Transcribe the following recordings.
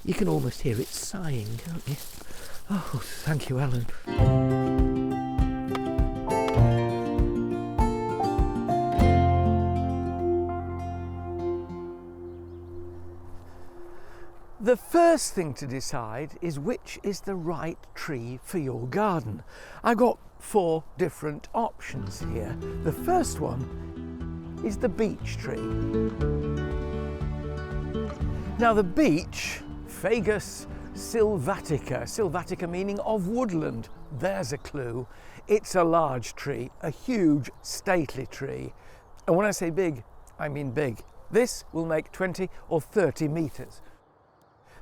You can almost hear it sighing, can't you? Oh, thank you, Alan. The first thing to decide is which is the right tree for your garden. I've got 4 different options here. The first one is the beech tree. Now the beech, Fagus sylvatica meaning of woodland, there's a clue. It's a large tree, a huge stately tree. And when I say big, I mean big. This will make 20 or 30 metres.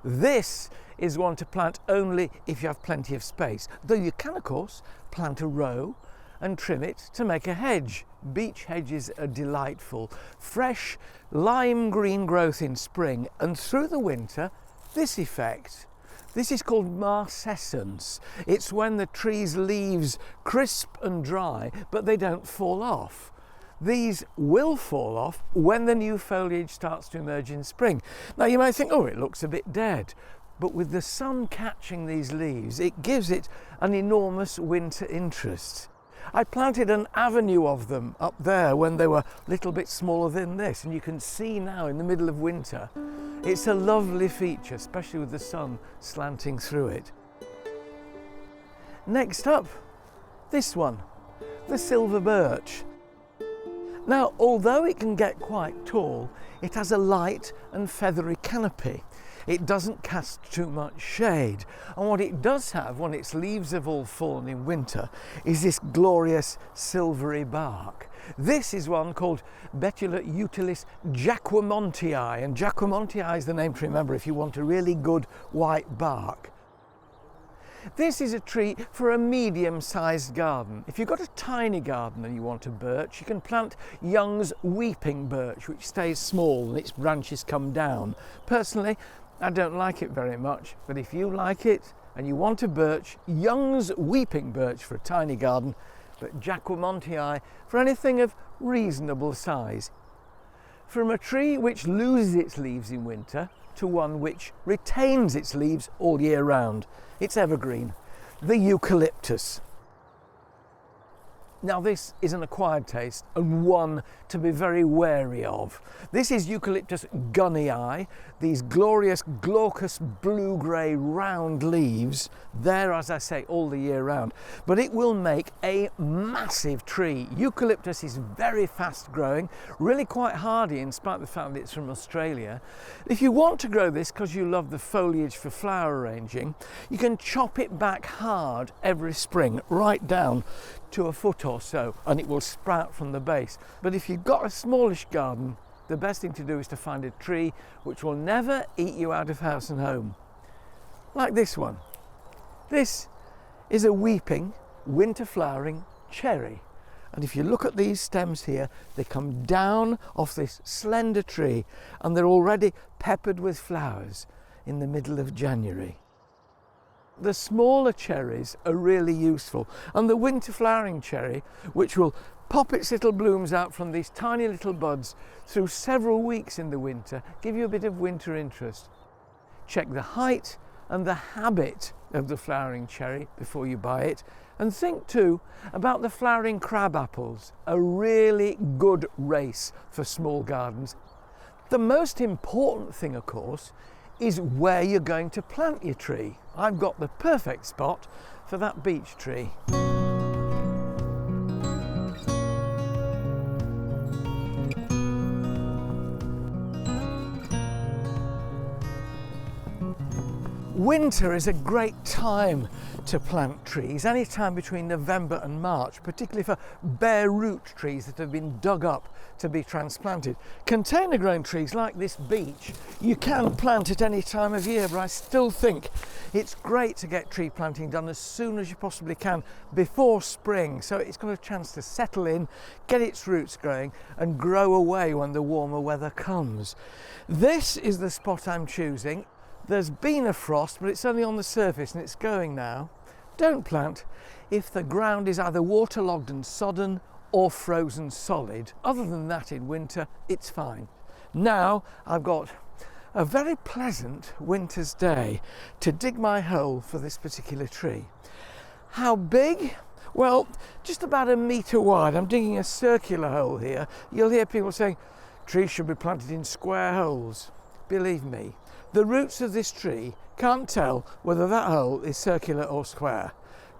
This is one to plant only if you have plenty of space, though you can of course plant a row and trim it to make a hedge. Beech hedges are delightful, fresh lime green growth in spring, and through the winter this effect. This is called marcescence. It's when the tree's leaves crisp and dry but they don't fall off. These will fall off when the new foliage starts to emerge in spring. Now you might think, oh, it looks a bit dead, but with the sun catching these leaves, it gives it an enormous winter interest. I planted an avenue of them up there when they were a little bit smaller than this, and you can see now in the middle of winter, it's a lovely feature, especially with the sun slanting through it. Next up, this one, the silver birch. Now, although it can get quite tall, it has a light and feathery canopy. It doesn't cast too much shade. And what it does have, when its leaves have all fallen in winter, is this glorious silvery bark. This is one called Betula utilis jacquemontii, and jacquemontii is the name to remember if you want a really good white bark. This is a tree for a medium-sized garden. If you've got a tiny garden and you want a birch, you can plant Young's weeping birch, which stays small and its branches come down. Personally, I don't like it very much, but if you like it and you want a birch, Young's weeping birch for a tiny garden, but jacquemontii for anything of reasonable size. From a tree which loses its leaves in winter to one which retains its leaves all year round. It's evergreen, the eucalyptus. Now this is an acquired taste and one to be very wary of. This is Eucalyptus gunnii, these glorious glaucous blue-grey round leaves, there as I say all the year round, but it will make a massive tree. Eucalyptus is very fast growing, really quite hardy in spite of the fact that it's from Australia. If you want to grow this because you love the foliage for flower arranging, you can chop it back hard every spring, right down to a foot or so, and it will sprout from the base. But if you've got a smallish garden, the best thing to do is to find a tree which will never eat you out of house and home. Like this one. This is a weeping, winter flowering cherry. And if you look at these stems here, they come down off this slender tree and they're already peppered with flowers in the middle of January. The smaller cherries are really useful, and the winter flowering cherry, which will pop its little blooms out from these tiny little buds through several weeks in the winter, give you a bit of winter interest. Check the height and the habit of the flowering cherry before you buy it, and think too about the flowering crab apples, a really good race for small gardens. The most important thing, of course, is where you're going to plant your tree. I've got the perfect spot for that beech tree. Winter is a great time to plant trees, any time between November and March, particularly for bare root trees that have been dug up to be transplanted. Container grown trees like this beech, you can plant at any time of year, but I still think it's great to get tree planting done as soon as you possibly can before spring, so it's got a chance to settle in, get its roots growing and grow away when the warmer weather comes. This is the spot I'm choosing. There's been a frost, but it's only on the surface and it's going now. Don't plant if the ground is either waterlogged and sodden or frozen solid. Other than that, in winter, it's fine. Now I've got A very pleasant winter's day to dig my hole for this particular tree. How big? Well, just about 1 metre wide. I'm digging a circular hole here. You'll hear people saying trees should be planted in square holes. Believe me, the roots of this tree can't tell whether that hole is circular or square.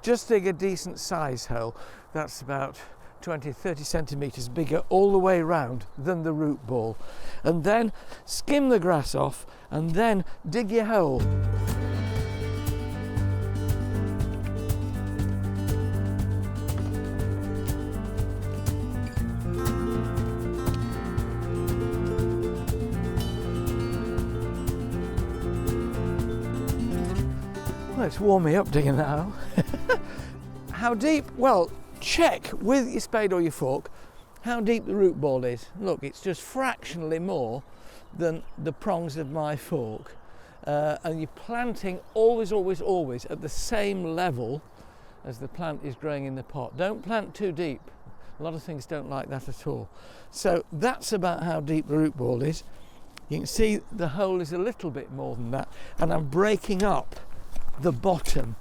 Just dig a decent size hole. That's about 20-30 centimetres bigger all the way round than the root ball, and then skim the grass off and then dig your hole. Well, it's warm me up digging that hole. How deep? Well, check with your spade or your fork how deep the root ball is. Look, it's just fractionally more than the prongs of my fork. And you're planting always at the same level as the plant is growing in the pot. Don't plant too deep. A lot of things don't like that at all. So that's about how deep the root ball is. You can see the hole is a little bit more than that, and I'm breaking up the bottom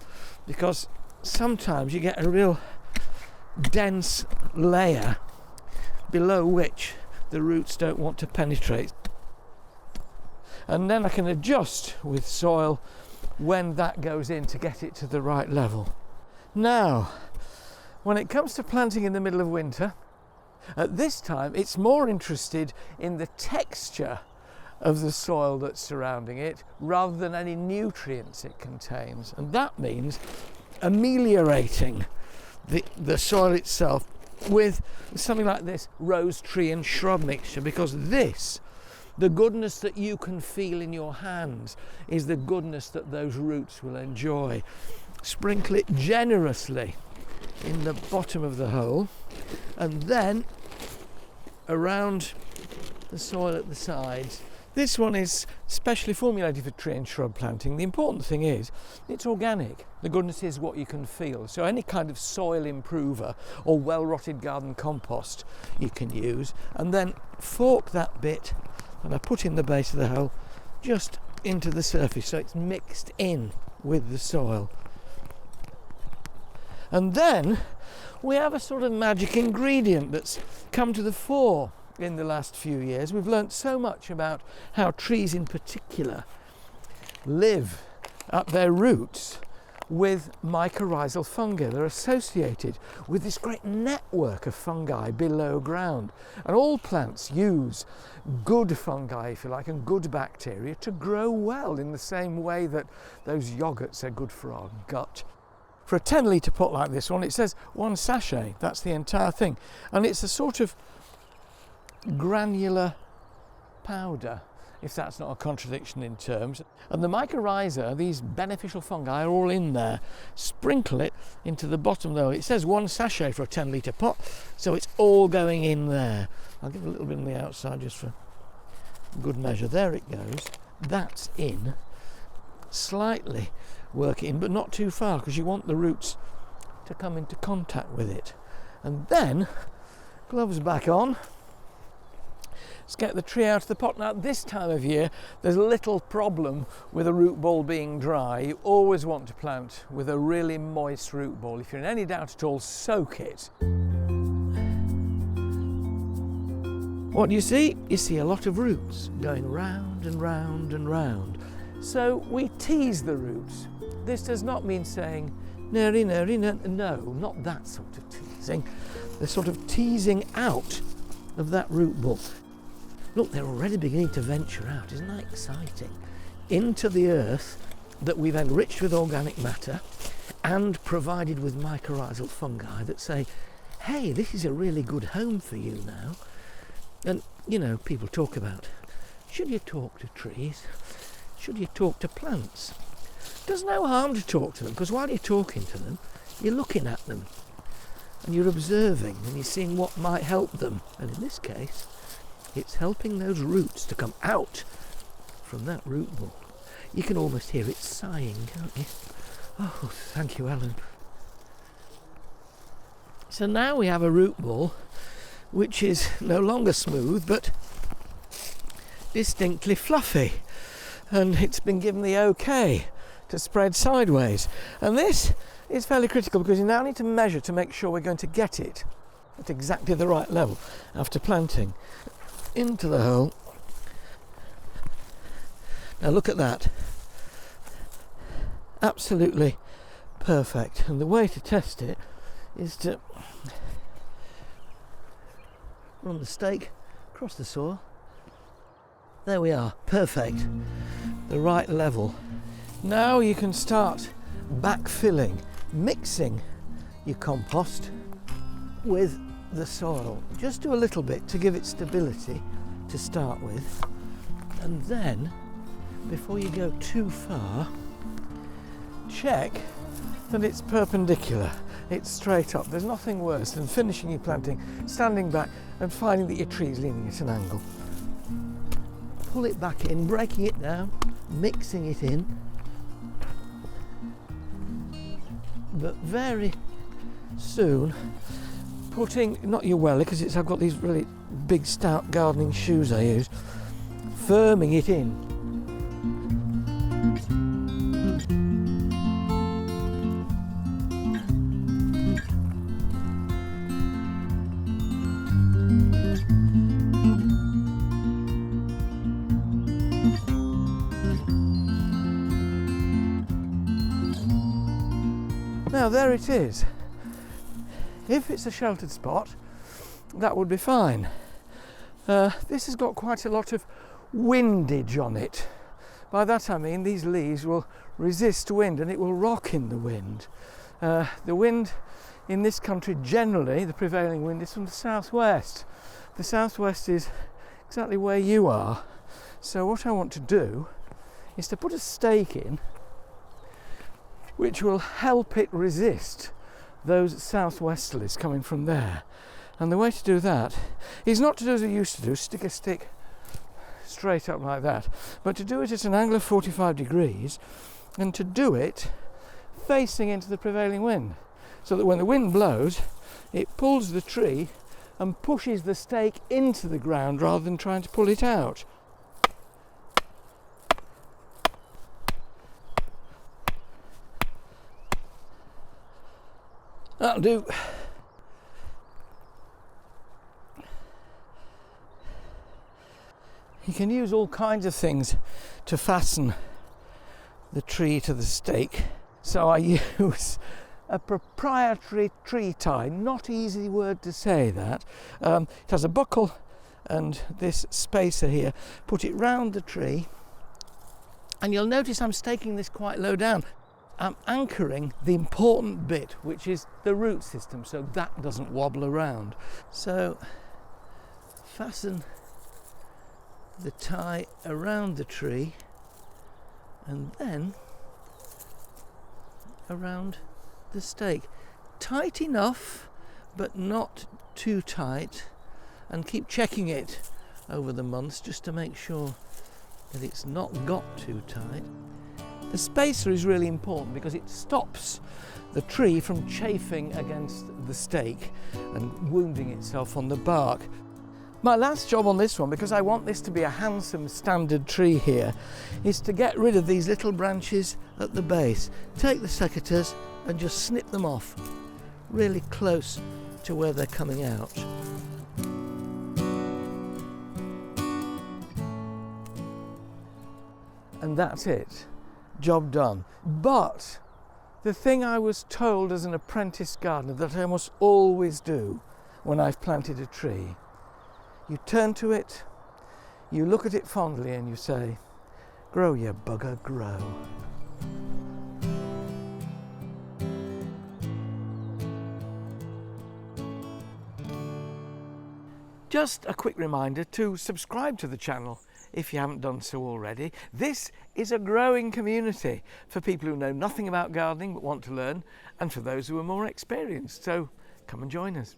because sometimes you get a real dense layer below which the roots don't want to penetrate, and then I can adjust with soil when that goes in to get it to the right level. Now, when it comes to planting in the middle of winter, at this time it's more interested in the texture of the soil that's surrounding it rather than any nutrients it contains, and that means ameliorating the soil itself with something like this rose tree and shrub mixture, because this, the goodness that you can feel in your hands, is the goodness that those roots will enjoy. Sprinkle it generously in the bottom of the hole and then around the soil at the sides. This one is specially formulated for tree and shrub planting. The important thing is it's organic. The goodness is what you can feel. So any kind of soil improver or well-rotted garden compost you can use, and then fork that bit, and I put in the base of the hole just into the surface so it's mixed in with the soil. And then we have a sort of magic ingredient that's come to the fore in the last few years. We've learnt so much about how trees in particular live at their roots with mycorrhizal fungi. They're associated with this great network of fungi below ground, and all plants use good fungi, if you like, and good bacteria to grow well, in the same way that those yogurts are good for our gut. For a 10-litre pot like this one, it says 1 sachet. That's the entire thing, and it's a sort of granular powder, if that's not a contradiction in terms. And the mycorrhiza, these beneficial fungi, are all in there. Sprinkle it into the bottom though. It says 1 sachet for a 10-litre pot, so it's all going in there. I'll give a little bit on the outside just for good measure. There it goes. That's in. Slightly work it in, but not too far, because you want the roots to come into contact with it. And then gloves back on. Let's get the tree out of the pot. Now, this time of year, there's a little problem with a root ball being dry. You always want to plant with a really moist root ball. If you're in any doubt at all, soak it. What do you see? You see a lot of roots going round and round and round. So we tease the roots. This does not mean saying, nary, nary, no, not that sort of teasing. The sort of teasing out of that root ball. Look, they're already beginning to venture out. Isn't that exciting? Into the earth that we've enriched with organic matter and provided with mycorrhizal fungi that say, hey, this is a really good home for you now. And, you know, people talk about, should you talk to trees? Should you talk to plants? There's no harm to talk to them, because while you're talking to them, you're looking at them and you're observing and you're seeing what might help them. And in this case, it's helping those roots to come out from that root ball. You can almost hear it sighing, can't you? Oh, thank you, Alan. So now we have a root ball which is no longer smooth, but distinctly fluffy, and it's been given the okay to spread sideways. And this is fairly critical because you now need to measure to make sure we're going to get it at exactly the right level after planting into the hole. Now look at that, absolutely perfect. And the way to test it is to run the stake across the soil. There we are, perfect, the right level. Now you can start backfilling, mixing your compost with the soil. Just do a little bit to give it stability to start with, and then before you go too far, check that it's perpendicular, it's straight up. There's nothing worse than finishing your planting, standing back and finding that your tree's leaning at an angle. Pull it back in, breaking it down, mixing it in. But very soon putting, not your welly, because I've got these really big stout gardening shoes I use, firming it in. Now there it is. If it's a sheltered spot, that would be fine. This has got quite a lot of windage on it. By that I mean these leaves will resist wind and it will rock in the wind. The wind in this country generally, the prevailing wind is from the southwest. The southwest is exactly where you are. So what I want to do is to put a stake in which will help it resist those southwesterlies coming from there. And the way to do that is not to do as we used to do, stick a stick straight up like that, but to do it at an angle of 45 degrees and to do it facing into the prevailing wind, so that when the wind blows, it pulls the tree and pushes the stake into the ground rather than trying to pull it out. That'll do. You can use all kinds of things to fasten the tree to the stake. So I use a proprietary tree tie, not easy word to say that. It has a buckle and this spacer here. Put it round the tree and you'll notice I'm staking this quite low down. I'm anchoring the important bit, which is the root system, so that doesn't wobble around. So fasten the tie around the tree and then around the stake. Tight enough, but not too tight, and keep checking it over the months just to make sure that it's not got too tight. The spacer is really important because it stops the tree from chafing against the stake and wounding itself on the bark. My last job on this one, because I want this to be a handsome standard tree here, is to get rid of these little branches at the base. Take the secateurs and just snip them off really close to where they're coming out. And that's it. Job done. But the thing I was told as an apprentice gardener that I must always do when I've planted a tree, you turn to it, you look at it fondly and you say, "Grow, you bugger, grow." Just a quick reminder to subscribe to the channel if you haven't done so already. This is a growing community for people who know nothing about gardening but want to learn, and for those who are more experienced. So come and join us.